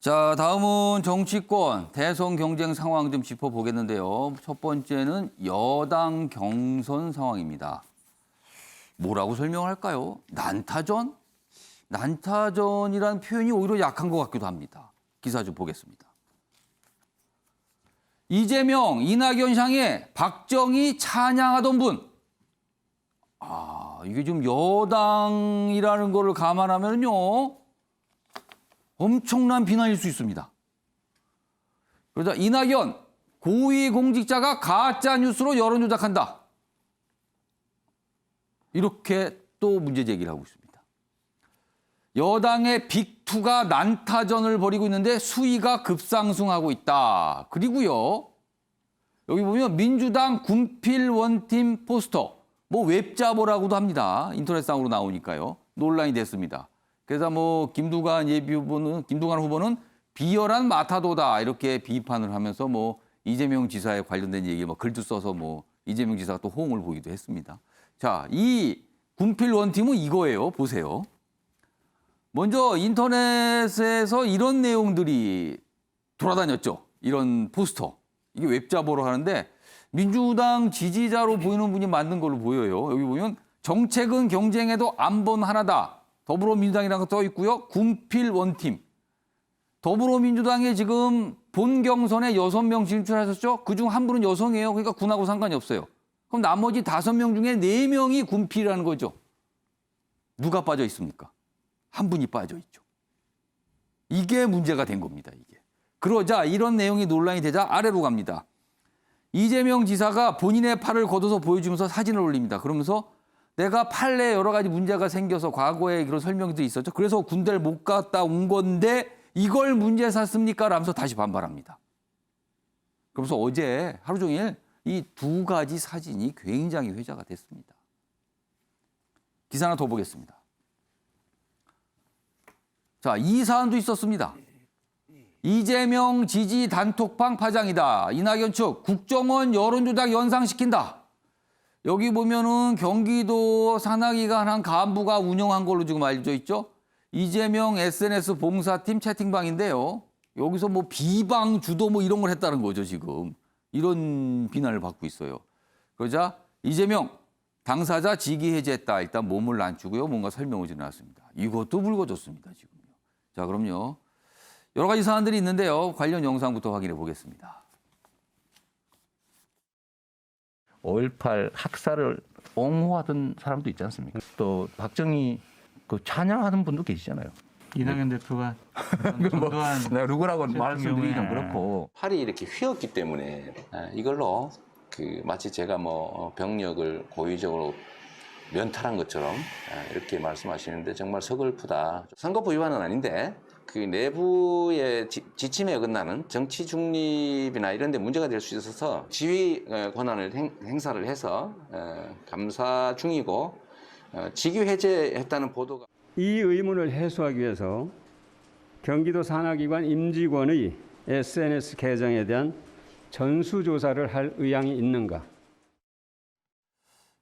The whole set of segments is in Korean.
자, 다음은 정치권 대선 경쟁 상황 좀 짚어보겠는데요. 첫 번째는 여당 경선 상황입니다. 뭐라고 설명할까요? 난타전? 난타전이라는 표현이 오히려 약한 것 같기도 합니다. 기사 좀 보겠습니다. 이재명, 이낙연 향해 박정희 찬양하던 분. 이게 좀 여당이라는 거를 감안하면요. 엄청난 비난일 수 있습니다. 그러자 이낙연, 고위공직자가 가짜뉴스로 여론 조작한다. 이렇게 또 문제 제기를 하고 있습니다. 여당의 빅2가 난타전을 벌이고 있는데 수위가 급상승하고 있다. 그리고요. 여기 보면 민주당 군필 원팀 포스터, 뭐 웹자보라고도 합니다. 인터넷상으로 나오니까요. 논란이 됐습니다. 그래서 뭐 김두관 후보는 비열한 마타도다 이렇게 비판을 하면서 뭐 이재명 지사에 관련된 얘기 뭐 글도 써서 뭐 이재명 지사가 또 호응을 보이기도 했습니다. 자, 이 군필 원팀은 이거예요. 보세요. 먼저 인터넷에서 이런 내용들이 돌아다녔죠. 이런 포스터. 이게 웹자보로 하는데 민주당 지지자로 보이는 분이 만든 걸로 보여요. 여기 보면 정책은 경쟁에도 안본 하나다. 더불어민주당이라는 거 써 있고요. 군필 원팀. 더불어민주당에 지금 본 경선에 6명 진출하셨죠? 그중 한 분은 여성이에요. 그러니까 군하고 상관이 없어요. 그럼 나머지 5명 중에 4명이 군필이라는 거죠. 누가 빠져 있습니까? 한 분이 빠져 있죠. 이게 문제가 된 겁니다. 이게. 그러자 이런 내용이 논란이 되자 아래로 갑니다. 이재명 지사가 본인의 팔을 걷어서 보여주면서 사진을 올립니다. 그러면서 내가 팔에 여러 가지 문제가 생겨서 과거에 그런 설명들이 있었죠. 그래서 군대를 못 갔다 온 건데 이걸 문제 삼습니까? 라면서 다시 반발합니다. 그러면서 어제 하루 종일 이 2가지 사진이 굉장히 회자가 됐습니다. 기사 하나 더 보겠습니다. 자, 이 사안도 있었습니다. 이재명 지지 단톡방 파장이다. 이낙연 측 국정원 여론조작 연상시킨다. 여기 보면은 경기도 산하기관 한 간부가 운영한 걸로 지금 알려져 있죠. 이재명 SNS 봉사팀 채팅방인데요. 여기서 뭐 비방 주도 뭐 이런 걸 했다는 거죠, 지금. 이런 비난을 받고 있어요. 그러자 이재명 당사자 직위 해제했다. 일단 몸을 낮추고요. 뭔가 설명을 지나왔습니다. 이것도 불거졌습니다, 지금요. 자, 그럼요. 여러 가지 사안들이 있는데요. 관련 영상부터 확인해 보겠습니다. 5.18 학살을 옹호하던 사람도 있지 않습니까? 또 박정희 그 찬양하던 분도 계시잖아요. 이낙연 대표가 전두환 내가 누구라고 말씀드리기 좀 경우에 그렇고. 팔이 이렇게 휘었기 때문에 이걸로 마치 제가 뭐 병력을 고의적으로 면탈한 것처럼 이렇게 말씀하시는데 정말 서글프다. 선거법 위반은 아닌데 그 내부의 지침에 어긋나는 정치 중립이나 이런 데 문제가 될 수 있어서 지휘 권한을 행사를 해서 감사 중이고 직위 해제했다는 보도가 이 의문을 해소하기 위해서 경기도 산하기관 임직원의 SNS 계정에 대한 전수조사를 할 의향이 있는가?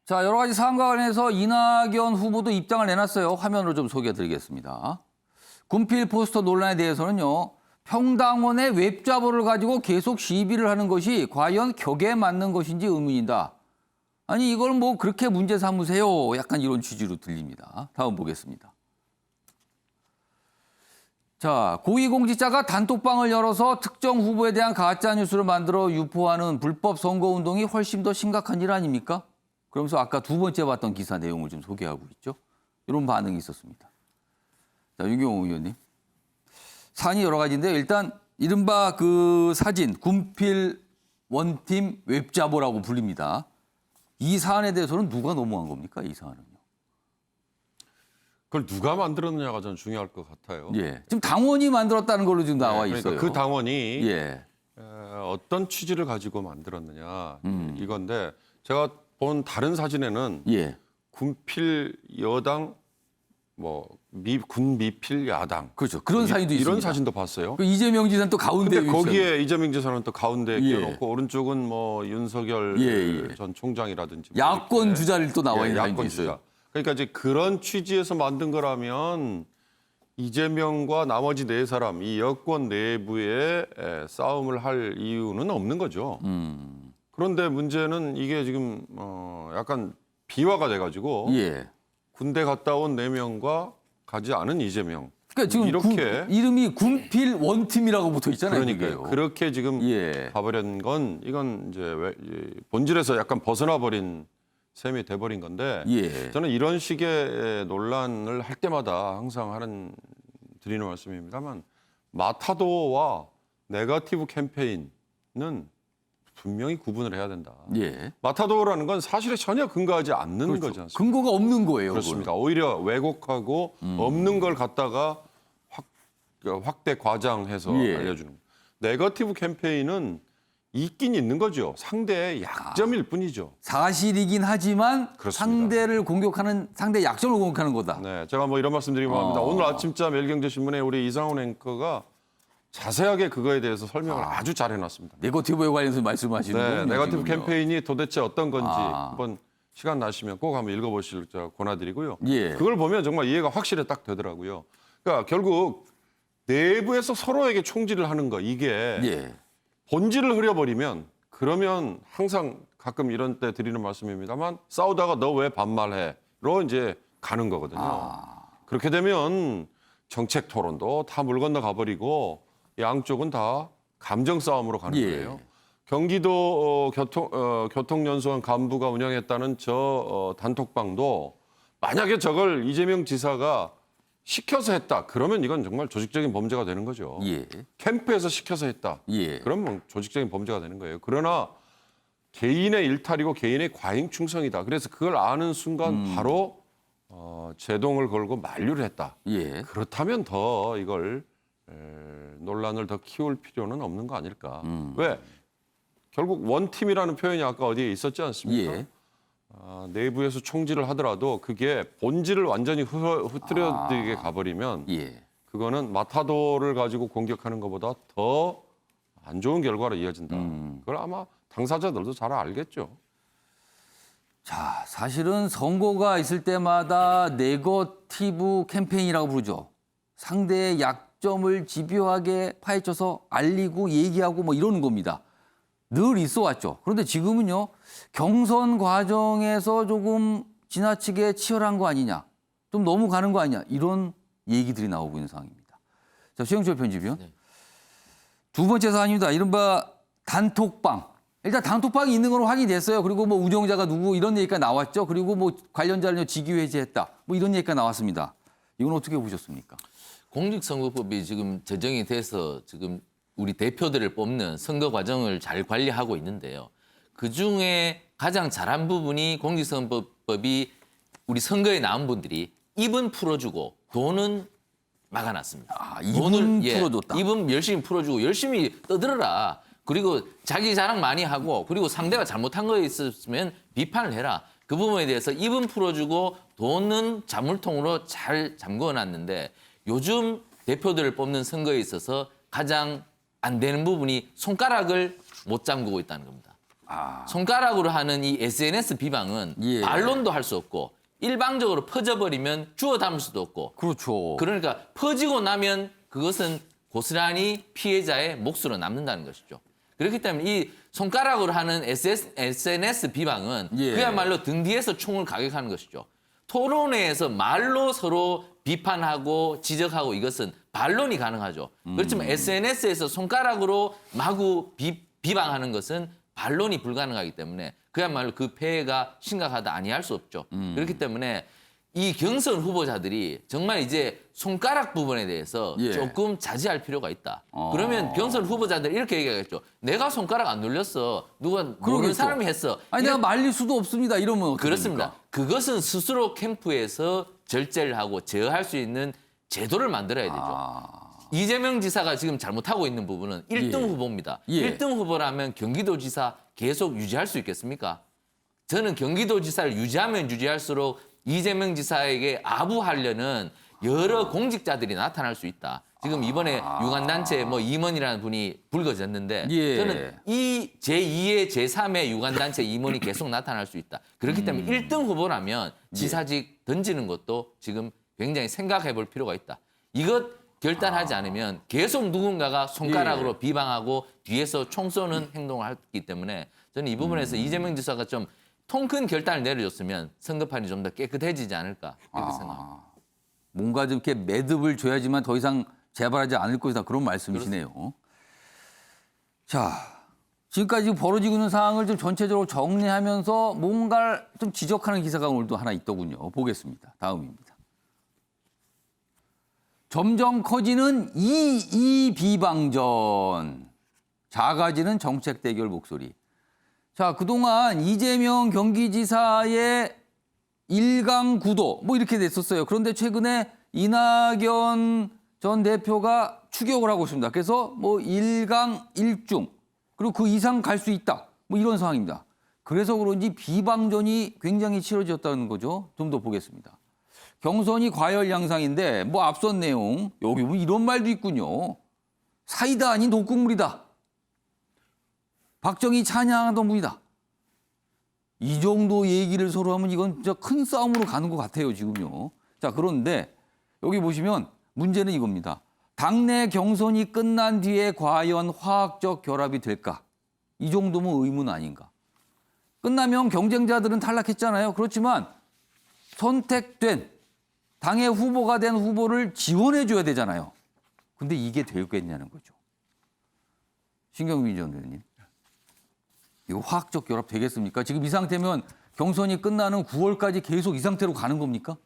자, 여러 가지 사안과 관련해서 이낙연 후보도 입장을 내놨어요. 화면으로 좀 소개해드리겠습니다. 군필 포스터 논란에 대해서는요. 평당원의 웹자보를 가지고 계속 시비를 하는 것이 과연 격에 맞는 것인지 의문이다. 아니 이걸 뭐 그렇게 문제 삼으세요. 약간 이런 취지로 들립니다. 다음 보겠습니다. 자, 고위공직자가 단톡방을 열어서 특정 후보에 대한 가짜뉴스를 만들어 유포하는 불법 선거운동이 훨씬 더 심각한 일 아닙니까? 그러면서 아까 두 번째 봤던 기사 내용을 좀 소개하고 있죠. 이런 반응이 있었습니다. 자, 윤경호 의원님. 사안이 여러 가지인데 일단 이른바 그 사진 군필 원팀 웹자보라고 불립니다. 이 사안에 대해서는 누가 넘어간 겁니까? 이 사안은요. 그걸 누가 만들었느냐가 저는 중요할 것 같아요. 예. 지금 당원이 만들었다는 걸로 지금 나와 그러니까 있어요. 그 당원이 예. 어떤 취지를 가지고 만들었느냐 이건데 제가 본 다른 사진에는 예. 군필 여당 군 미필 야당. 그렇죠. 그런 사진도 있습니다. 이런 사진도 봤어요. 그 이재명 지사는 또 가운데 근데 거기에 이재명 지사는 또 가운데에 예. 끼워놓고 오른쪽은 뭐 윤석열 예. 전 총장이라든지 야권 이렇게. 주자를 또 나와 있는 사진도 야권 있어요. 주자. 그러니까 이제 그런 취지에서 만든 거라면 이재명과 나머지 네 사람 이 여권 내부에 싸움을 할 이유는 없는 거죠. 그런데 문제는 이게 지금 약간 비화가 돼가지고 예. 군대 갔다 온 4명과 가지 않은 이재명. 그러니까 지금 이렇게 이름이 군필 원팀이라고 붙어 있잖아요. 그러니까요. 그게요. 그렇게 지금 예. 가버린 건 이건 이제 본질에서 약간 벗어나 버린 셈이 돼버린 건데 예. 저는 이런 식의 논란을 할 때마다 항상 드리는 말씀입니다만 마타도와 네거티브 캠페인은 분명히 구분을 해야 된다. 예. 마타도라는 건 사실에 전혀 근거하지 않는 거지 않습니까? 근거가 없는 거예요. 그렇습니다. 오히려 왜곡하고 없는 걸 갖다가 확대 과장해서 예. 알려주는 거예요. 네거티브 캠페인은 있긴 있는 거죠. 상대의 약점일 뿐이죠. 사실이긴 하지만 그렇습니다. 상대를 공격하는 상대 약점을 공격하는 거다. 네, 제가 뭐 이런 말씀드리면 합니다. 오늘 아침자 매일경제신문에 우리 이상훈 앵커가 자세하게 그거에 대해서 설명을 아주 잘 해놨습니다. 네거티브에 관련해서 말씀하시는 네, 거군요. 네거티브 지금요. 캠페인이 도대체 어떤 건지 아. 한번 시간 나시면 꼭 한번 읽어보실 권해드리고요. 예. 그걸 보면 정말 이해가 확실히 딱 되더라고요. 그러니까 결국 내부에서 서로에게 총질을 하는 거 이게 예. 본질을 흐려버리면 그러면 항상 가끔 이런 때 드리는 말씀입니다만 싸우다가 너 왜 반말해?로 이제 가는 거거든요. 아. 그렇게 되면 정책 토론도 다 물 건너 가버리고 양쪽은 다 감정 싸움으로 가는 예. 거예요. 경기도 교통연수원 간부가 운영했다는 단톡방도 만약에 저걸 이재명 지사가 시켜서 했다. 그러면 이건 정말 조직적인 범죄가 되는 거죠. 예. 캠프에서 시켜서 했다. 예. 그러면 조직적인 범죄가 되는 거예요. 그러나 개인의 일탈이고 개인의 과잉 충성이다. 그래서 그걸 아는 순간 바로 제동을 걸고 만류를 했다. 예. 그렇다면 더 이걸 논란을 더 키울 필요는 없는 거 아닐까. 왜? 결국 원팀이라는 표현이 아까 어디에 있었지 않습니까? 예. 내부에서 총질을 하더라도 그게 본질을 완전히 흐트러지게 가버리면 예. 그거는 마타도를 가지고 공격하는 것보다 더 안 좋은 결과로 이어진다. 그걸 아마 당사자들도 잘 알겠죠. 자, 사실은 선거가 있을 때마다 네거티브 캠페인이라고 부르죠. 상대의 약점을 집요하게 파헤쳐서 알리고 얘기하고 뭐 이러는 겁니다. 늘 있어 왔죠. 그런데 지금은요, 경선 과정에서 조금 지나치게 치열한 거 아니냐, 좀 너무 가는 거 아니냐, 이런 얘기들이 나오고 있는 상황입니다. 자, 최영철 편집위원. 네. 두 번째 사안입니다. 이른바 단톡방. 일단 단톡방이 있는 건 확인이 됐어요. 그리고 뭐 운영자가 누구 이런 얘기가 나왔죠. 그리고 뭐 관련자를 직위 해제했다. 뭐 이런 얘기가 나왔습니다. 이건 어떻게 보셨습니까? 공직선거법이 지금 제정이 돼서 지금 우리 대표들을 뽑는 선거 과정을 잘 관리하고 있는데요. 그중에 가장 잘한 부분이 공직선거법이 우리 선거에 나온 분들이 입은 풀어주고 돈은 막아놨습니다. 아, 입은 풀어줬다. 입은 열심히 풀어주고 열심히 떠들어라. 그리고 자기 자랑 많이 하고 그리고 상대가 잘못한 거 있었으면 비판을 해라. 그 부분에 대해서 입은 풀어주고 돈은 자물통으로 잘 잠궈놨는데 요즘 대표들을 뽑는 선거에 있어서 가장 안 되는 부분이 손가락을 못 잠그고 있다는 겁니다. 손가락으로 하는 이 SNS 비방은 예. 반론도 할 수 없고 일방적으로 퍼져버리면 주워 담을 수도 없고 그렇죠. 그러니까 퍼지고 나면 그것은 고스란히 피해자의 몫으로 남는다는 것이죠. 그렇기 때문에 이 손가락으로 하는 SNS 비방은 예. 그야말로 등 뒤에서 총을 가격하는 것이죠. 토론회에서 말로 서로 비판하고 지적하고 이것은 반론이 가능하죠. 그렇지만 SNS에서 손가락으로 마구 비방하는 것은 반론이 불가능하기 때문에 그야말로 그 폐해가 심각하다 아니할 수 없죠. 그렇기 때문에 이 경선 후보자들이 정말 이제 손가락 부분에 대해서 예. 조금 자제할 필요가 있다. 그러면 경선 후보자들 이렇게 얘기하겠죠. 내가 손가락 안 눌렸어. 누가 모르는 그러겠죠. 사람이 했어. 아니 내가 말릴 수도 없습니다. 이러면 어떻게 그렇습니다. 됩니까? 그것은 스스로 캠프에서 절제를 하고 제어할 수 있는 제도를 만들어야 되죠. 이재명 지사가 지금 잘못하고 있는 부분은 1등 예. 후보입니다. 예. 1등 후보라면 경기도지사 계속 유지할 수 있겠습니까? 저는 경기도지사를 유지하면 유지할수록 이재명 지사에게 아부하려는 여러 공직자들이 나타날 수 있다. 지금 이번에 유관단체 뭐 임원이라는 분이 불거졌는데 예. 저는 이 제2의 제3의 유관단체 임원이 계속 나타날 수 있다. 그렇기 때문에 1등 후보라면 지사직 던지는 것도 지금 굉장히 생각해 볼 필요가 있다. 이것 결단하지 않으면 계속 누군가가 손가락으로 비방하고 뒤에서 총 쏘는 행동을 했기 때문에 저는 이 부분에서 이재명 지사가 좀 통 큰 결단을 내려줬으면 선거판이 좀 더 깨끗해지지 않을까 이렇게 생각합니다. 뭔가 좀 이렇게 매듭을 줘야지만 더 이상 재발하지 않을 것이다. 그런 말씀이시네요. 자, 지금까지 벌어지고 있는 상황을 좀 전체적으로 정리하면서 뭔가를 좀 지적하는 기사가 오늘도 하나 있더군요. 보겠습니다. 다음입니다. 점점 커지는 이 비방전, 작아지는 정책 대결 목소리. 자, 그동안 이재명 경기지사의 일강구도 뭐 이렇게 됐었어요. 그런데 최근에 이낙연 전 대표가 추격을 하고 있습니다. 그래서 뭐 일강일중 그리고 그 이상 갈 수 있다. 뭐 이런 상황입니다. 그래서 그런지 비방전이 굉장히 치러졌다는 거죠. 좀 더 보겠습니다. 경선이 과열 양상인데 뭐 앞선 내용 여기 뭐 이런 말도 있군요. 사이다 아닌 독국물이다. 박정희 찬양하던 분이다. 이 정도 얘기를 서로 하면 이건 진짜 큰 싸움으로 가는 것 같아요, 지금요. 자, 그런데 여기 보시면 문제는 이겁니다. 당내 경선이 끝난 뒤에 과연 화학적 결합이 될까? 이 정도면 의문 아닌가? 끝나면 경쟁자들은 탈락했잖아요. 그렇지만 선택된 당의 후보가 된 후보를 지원해 줘야 되잖아요. 근데 이게 되겠냐는 거죠. 신경민 전 의원님. 이거 화학적 결합 되겠습니까? 지금 이 상태면 경선이 끝나는 9월까지 계속 이 상태로 가는 겁니까?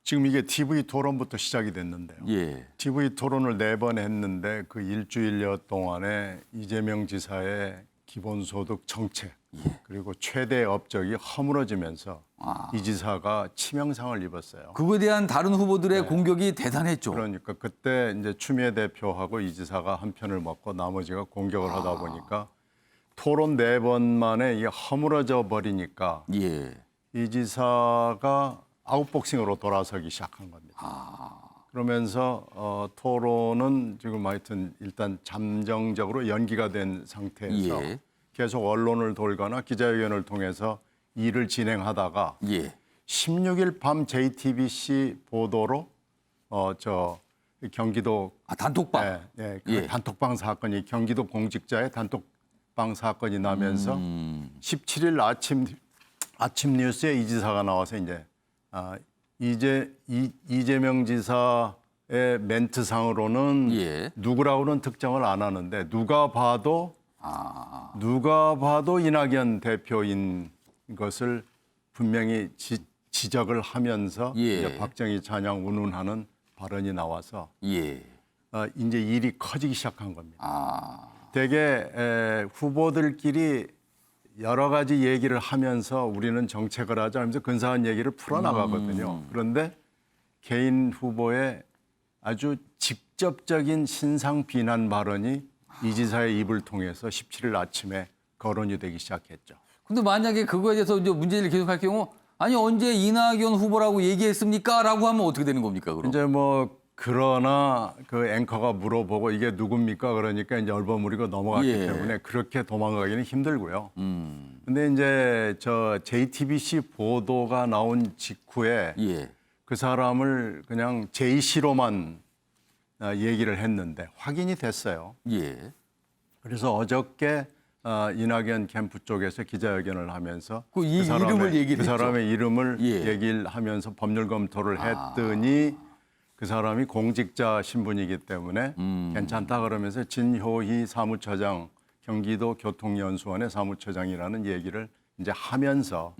지금 이게 TV 토론부터 시작이 됐는데요. 예. TV 토론을 4번 했는데 그 일주일여 동안에 이재명 지사의 기본소득 정책 그리고 최대 업적이 허물어지면서 이 지사가 치명상을 입었어요. 그거에 대한 다른 후보들의 공격이 대단했죠. 그러니까 그때 이제 추미애 대표하고 이 지사가 한 편을 먹고 나머지가 공격을 하다 보니까 토론 4번 만에 이게 허물어져 버리니까 예. 이 지사가 아웃복싱으로 돌아서기 시작한 겁니다. 그러면서 토론은 지금 하여튼 일단 잠정적으로 연기가 된 상태에서 예. 계속 언론을 돌거나 기자회견을 통해서 일을 진행하다가 예. 16일 밤 JTBC 보도로 경기도 단톡방. 그 예. 단톡방 사건이 경기도 공직자의 단톡방 사건이 나면서 17일 아침 뉴스에 이 지사가 나와서 이제 이재명 지사의 멘트상으로는 예. 누구라고는 특정을 안 하는데 누가 봐도 이낙연 대표인 것을 분명히 지적을 하면서 예. 이제 박정희 찬양 운운하는 발언이 나와서 예. 이제 일이 커지기 시작한 겁니다. 대개 후보들끼리 여러 가지 얘기를 하면서 우리는 정책을 하자 하면서 근사한 얘기를 풀어나가거든요. 그런데 개인 후보의 아주 직접적인 신상 비난 발언이 이 지사의 입을 통해서 17일 아침에 거론이 되기 시작했죠. 근데 만약에 그거에 대해서 이제 문제를 계속할 경우 아니 언제 이낙연 후보라고 얘기했습니까? 라고 하면 어떻게 되는 겁니까? 그럼? 이제 그러나 그 앵커가 물어보고 이게 누굽니까? 그러니까 이제 얼버무리고 넘어갔기 예. 때문에 그렇게 도망가기는 힘들고요. 근데 이제 JTBC 보도가 나온 직후에 예. 그 사람을 그냥 제의시로만 얘기를 했는데 확인이 됐어요. 예. 그래서 어저께 이낙연 캠프 쪽에서 기자회견을 하면서 이름을 얘기를 그 사람의 이름을 예. 얘기를 하면서 법률 검토를 했더니 그 사람이 공직자 신분이기 때문에 괜찮다 그러면서 진효희 사무처장 경기도 교통연수원의 사무처장이라는 얘기를 이제 하면서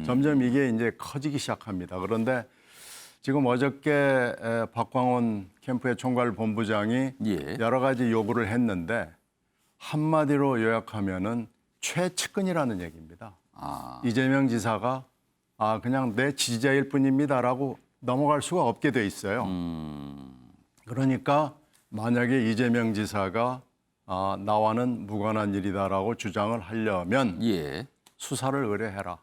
점점 이게 이제 커지기 시작합니다. 그런데 지금 어저께 박광원 캠프의 총괄본부장이 예. 여러 가지 요구를 했는데 한마디로 요약하면은 최측근이라는 얘기입니다. 이재명 지사가 그냥 내 지지자일 뿐입니다라고 넘어갈 수가 없게 돼 있어요. 그러니까 만약에 이재명 지사가 나와는 무관한 일이다라고 주장을 하려면 예. 수사를 의뢰해라.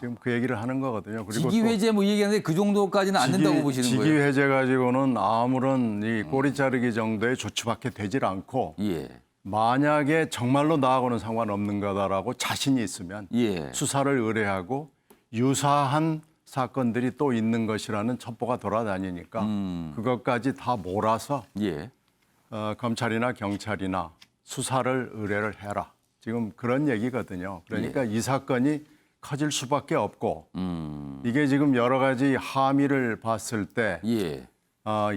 지금 그 얘기를 하는 거거든요. 그리고 직위회제 뭐 얘기하는데 그 정도까지는 안 된다고 보시는 거예요? 직위회제 가지고는 아무런 이 꼬리 자르기 정도의 조치밖에 되질 않고 예. 만약에 정말로 나하고는 상관없는 거다라고 자신이 있으면 예. 수사를 의뢰하고 유사한 사건들이 또 있는 것이라는 첩보가 돌아다니니까 그것까지 다 몰아서 예. 검찰이나 경찰이나 수사를 의뢰를 해라. 지금 그런 얘기거든요. 그러니까 이 사건이 커질 수밖에 없고 이게 지금 여러 가지 함의를 봤을 때 예.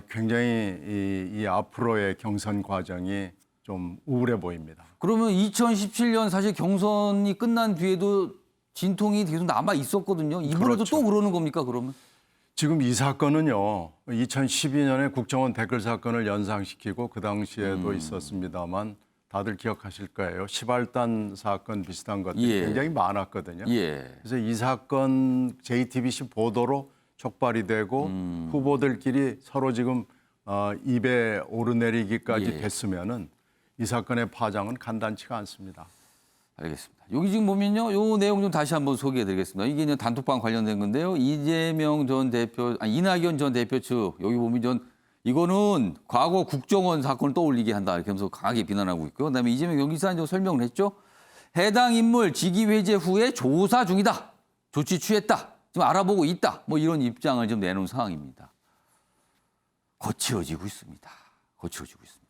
굉장히 이 앞으로의 경선 과정이 좀 우울해 보입니다. 그러면 2017년 사실 경선이 끝난 뒤에도 진통이 계속 남아 있었거든요. 이번에도 그렇죠. 또 그러는 겁니까, 그러면? 지금 이 사건은요, 2012년에 국정원 댓글 사건을 연상시키고 그 당시에도 있었습니다만 다들 기억하실 거예요. 시발단 사건 비슷한 것들이 예. 굉장히 많았거든요. 예. 그래서 이 사건 JTBC 보도로 촉발이 되고 후보들끼리 서로 지금 입에 오르내리기까지 예. 됐으면은 이 사건의 파장은 간단치가 않습니다. 알겠습니다. 여기 지금 보면요, 요 내용 좀 다시 한번 소개해드리겠습니다. 이게 이제 단톡방 관련된 건데요. 이낙연 전 대표 측 여기 보면 이거는 과거 국정원 사건을 떠올리게 한다 이렇게 하면서 강하게 비난하고 있고요. 그다음에 이재명 경기사는 좀 설명을 했죠. 해당 인물 직위 해제 후에 조사 중이다. 조치 취했다. 지금 알아보고 있다. 뭐 이런 입장을 좀 내놓은 상황입니다. 거칠어지고 있습니다. 거칠어지고 있습니다.